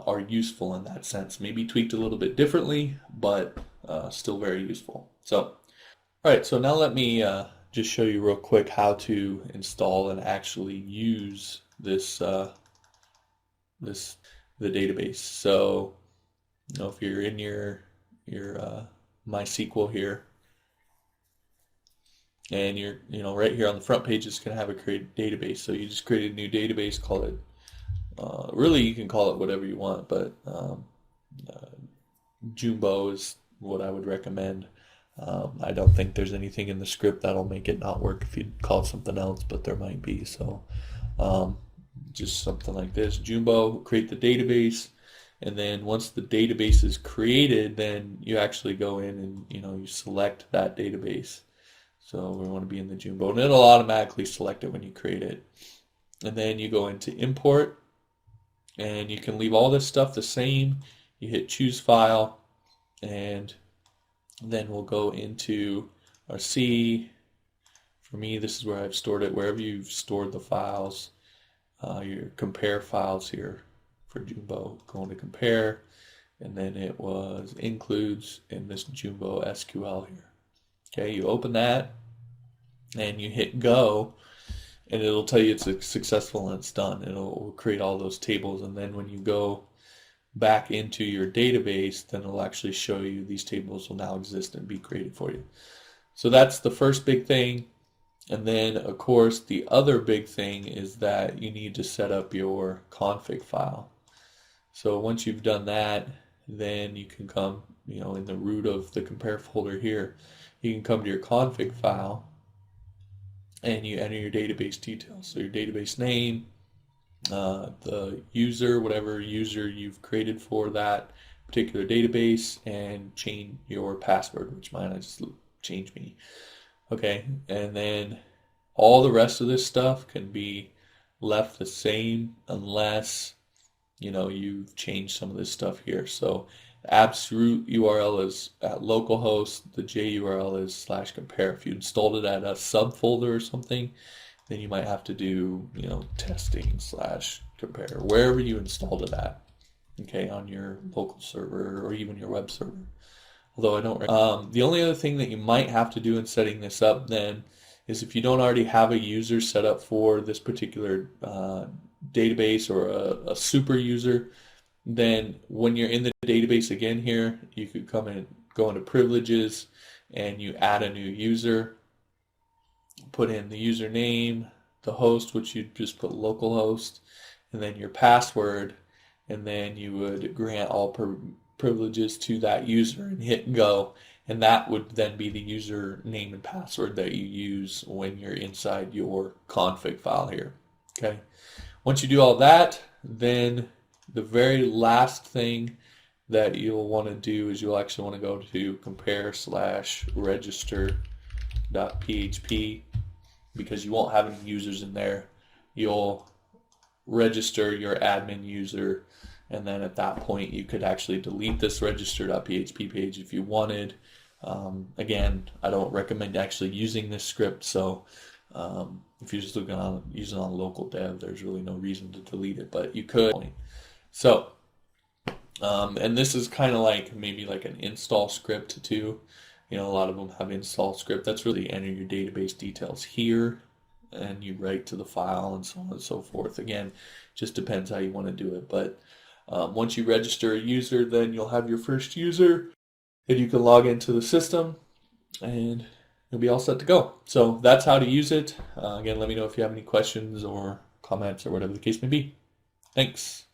are useful in that sense. Maybe tweaked a little bit differently, but still very useful. So, all right, so now let me just show you real quick how to install and actually use this the database. So, if you're in your MySQL here, and you're right here on the front page, it's going to have a create database. So you just create a new database, call it. Really, you can call it whatever you want, but Jumbo is what I would recommend. I don't think there's anything in the script that'll make it not work if you call it something else, but there might be. So just something like this, Jumbo, create the database, and then once the database is created, then you actually go in and you select that database. So we want to be in the Jumbo, and it'll automatically select it when you create it. And then you go into import, and you can leave all this stuff the same. You hit choose file, and then we'll go into our C. For me, this is where I've stored it. Wherever you've stored the files, your compare files here for Jumbo, going to compare, and then it was includes in this Jumbo SQL here. Okay, you open that and you hit go, and it'll tell you it's successful and it's done. It'll create all those tables, and then when you go back into your database, then it'll actually show you these tables will now exist and be created for you. So that's the first big thing. And then, of course, the other big thing is that you need to set up your config file. So once you've done that, then you can come, in the root of the compare folder here, you can come to your config file and you enter your database details. So your database name, the user, whatever user you've created for that particular database, and change your password, which mine I just changed me. Okay, and then all the rest of this stuff can be left the same unless you've changed some of this stuff here. So app's root URL is at localhost, the JURL is /compare. If you installed it at a subfolder or something, then you might have to do testing /compare wherever you installed it at. Okay, on your local server or even your web server. Although I don't. The only other thing that you might have to do in setting this up then is if you don't already have a user set up for this particular database or a super user, then when you're in the database again here, you could come in, go into privileges, and you add a new user, put in the username, the host, which you'd just put localhost, and then your password, and then you would grant all privileges to that user and hit go, and that would then be the username and password that you use when you're inside your config file here. Okay, once you do all that, then the very last thing that you'll want to do is you'll actually want to go to compare/register.php, because you won't have any users in there. You'll register your admin user, and then at that point you could actually delete this register.php page if you wanted. Again, I don't recommend actually using this script, so if you're just looking on using on local dev, there's really no reason to delete it, but you could. So, and this is kind of like maybe like an install script too. A lot of them have install script. That's really enter your database details here, and you write to the file and so on and so forth. Again, just depends how you want to do it. But once you register a user, then you'll have your first user, and you can log into the system, and you'll be all set to go. So that's how to use it. Again, let me know if you have any questions or comments or whatever the case may be. Thanks.